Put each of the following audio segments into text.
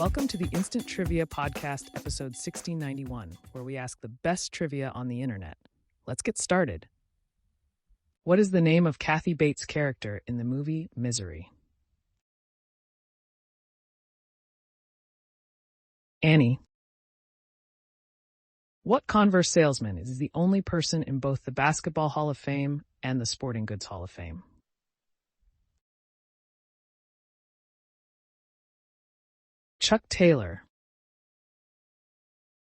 Welcome to the Instant Trivia Podcast, episode 1691, where we ask the best trivia on the internet. Let's get started. What is the name of Kathy Bates' character in the movie Misery? Annie. What Converse salesman is the only person in both the Basketball Hall of Fame and the Sporting Goods Hall of Fame? Chuck Taylor.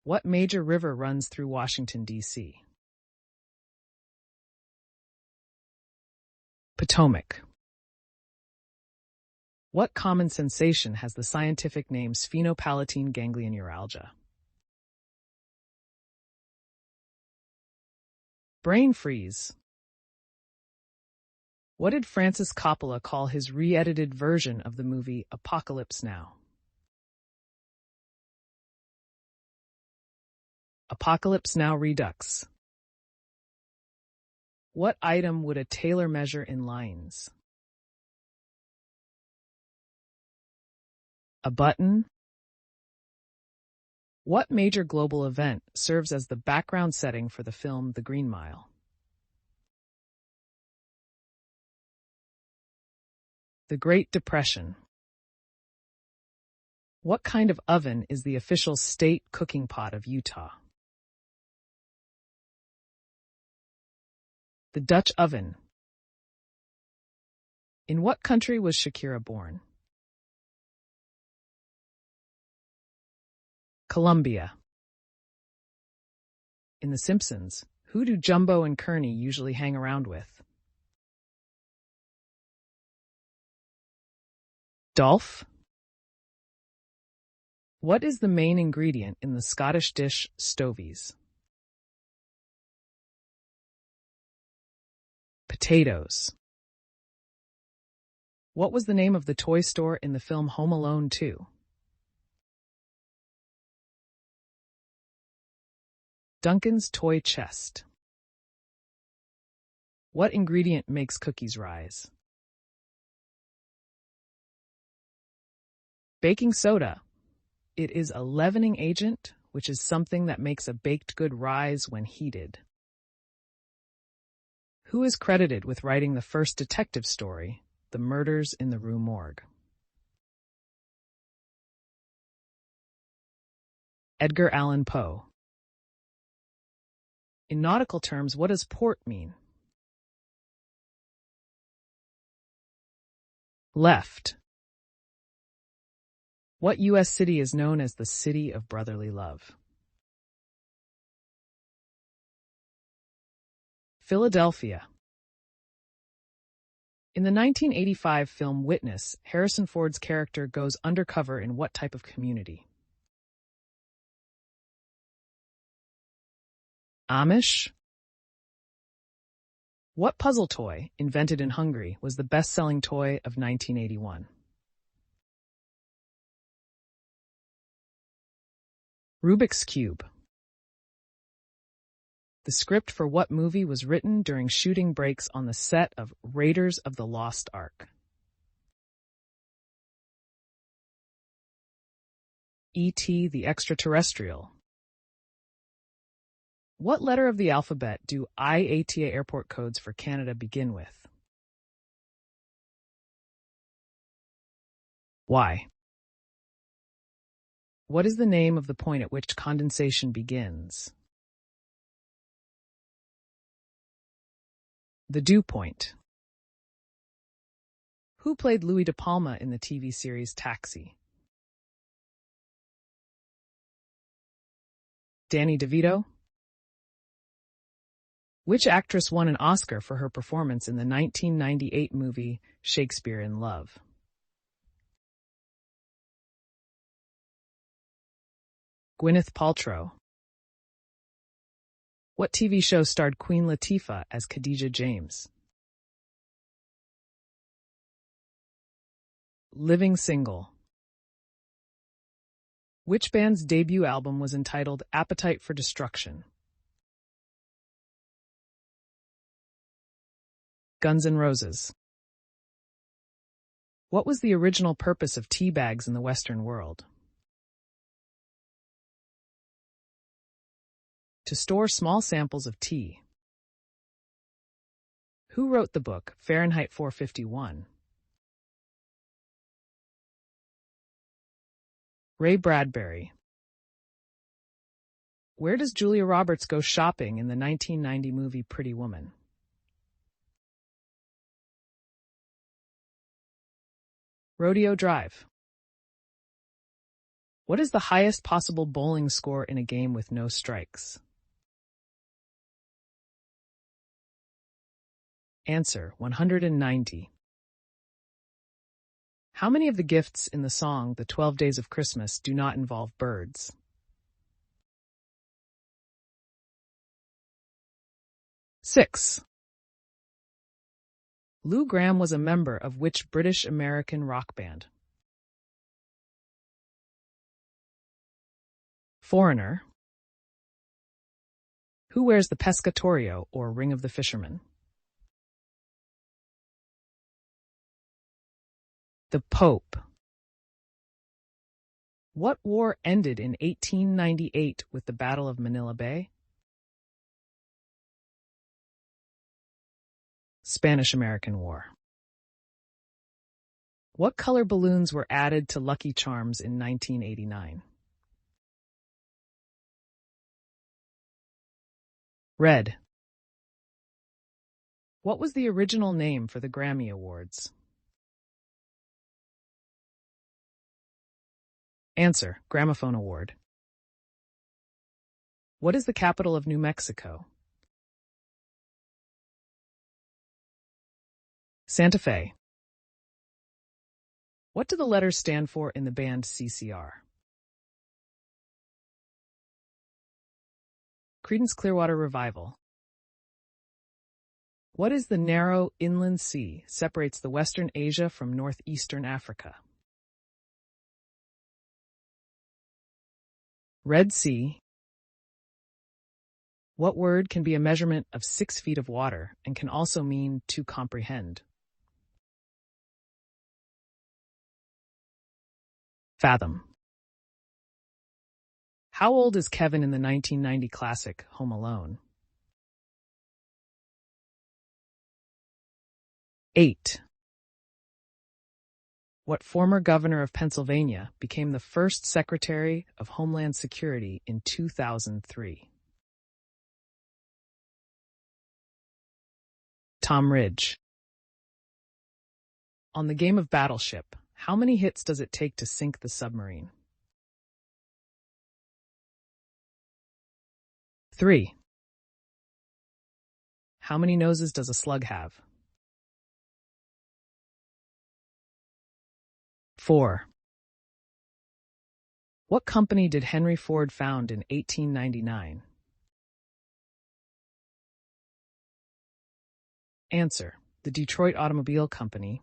What major river runs through Washington, D.C.? Potomac. What common sensation has the scientific name sphenopalatine ganglion neuralgia? Brain freeze. What did Francis Coppola call his re-edited version of the movie Apocalypse Now? Apocalypse Now Redux. What item would a tailor measure in lines? A button? What major global event serves as the background setting for the film The Green Mile? The Great Depression. What kind of oven is the official state cooking pot of Utah? The Dutch oven. In what country was Shakira born? Colombia. In The Simpsons, who do Jumbo and Kearney usually hang around with? Dolph? What is the main ingredient in the Scottish dish stovies? Potatoes. What was the name of the toy store in the film Home Alone 2? Duncan's Toy Chest. What ingredient makes cookies rise? Baking soda. It is a leavening agent, which is something that makes a baked good rise when heated. Who is credited with writing the first detective story, The Murders in the Rue Morgue? Edgar Allan Poe. In nautical terms, what does port mean? Left. What U.S. city is known as the City of Brotherly Love? Philadelphia. In the 1985 film Witness, Harrison Ford's character goes undercover in what type of community? Amish? What puzzle toy, invented in Hungary, was the best-selling toy of 1981? Rubik's Cube. The script for what movie was written during shooting breaks on the set of Raiders of the Lost Ark? E.T. the Extraterrestrial. What letter of the alphabet do IATA airport codes for Canada begin with? Y. What is the name of the point at which condensation begins? The dew point. Who played Louis De Palma in the TV series Taxi? Danny DeVito? Which actress won an Oscar for her performance in the 1998 movie Shakespeare in Love? Gwyneth Paltrow. What TV show starred Queen Latifah as Khadijah James? Living Single. Which band's debut album was entitled Appetite for Destruction? Guns N' Roses. What was the original purpose of tea bags in the Western world? To store small samples of tea. Who wrote the book Fahrenheit 451? Ray Bradbury. Where does Julia Roberts go shopping in the 1990 movie Pretty Woman? Rodeo Drive. What is the highest possible bowling score in a game with no strikes? Answer: 190. How many of the gifts in the song The 12 Days of Christmas do not involve birds? 6. Lou Gramm was a member of which British-American rock band? Foreigner. Who wears the pescatorio, or ring of the fisherman? The Pope. What war ended in 1898 with the Battle of Manila Bay? Spanish-American War. What color balloons were added to Lucky Charms in 1989? Red. What was the original name for the Grammy Awards? Answer: Gramophone Award. What is the capital of New Mexico? Santa Fe. What do the letters stand for in the band CCR? Creedence Clearwater Revival. What is the narrow inland sea separates the Western Asia from northeastern Africa? Red Sea. What word can be a measurement of 6 feet of water and can also mean to comprehend? Fathom. How old is Kevin in the 1990 classic Home Alone? 8. What former governor of Pennsylvania became the first Secretary of Homeland Security in 2003? Tom Ridge. On the game of Battleship, how many hits does it take to sink the submarine? 3. How many noses does a slug have? 4. What company did Henry Ford found in 1899? Answer: the Detroit Automobile Company.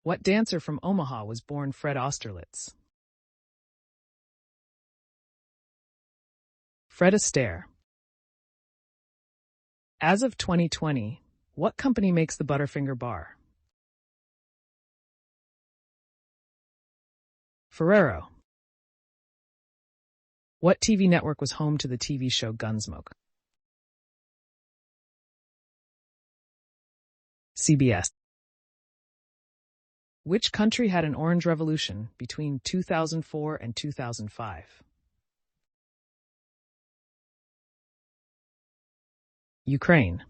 What dancer from Omaha was born Fred Austerlitz? Fred Astaire. As of 2020, what company makes the Butterfinger bar? Ferrero. What TV network was home to the TV show Gunsmoke? CBS. Which country had an Orange Revolution between 2004 and 2005? Ukraine.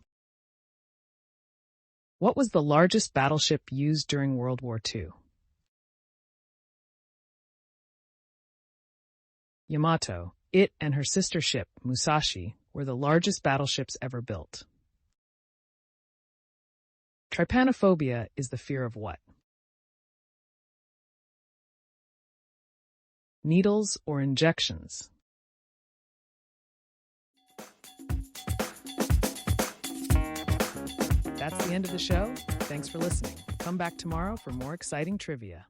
What was the largest battleship used during World War II? Yamato. It and her sister ship, Musashi, were the largest battleships ever built. Trypanophobia is the fear of what? Needles or injections? That's the end of the show. Thanks for listening. Come back tomorrow for more exciting trivia.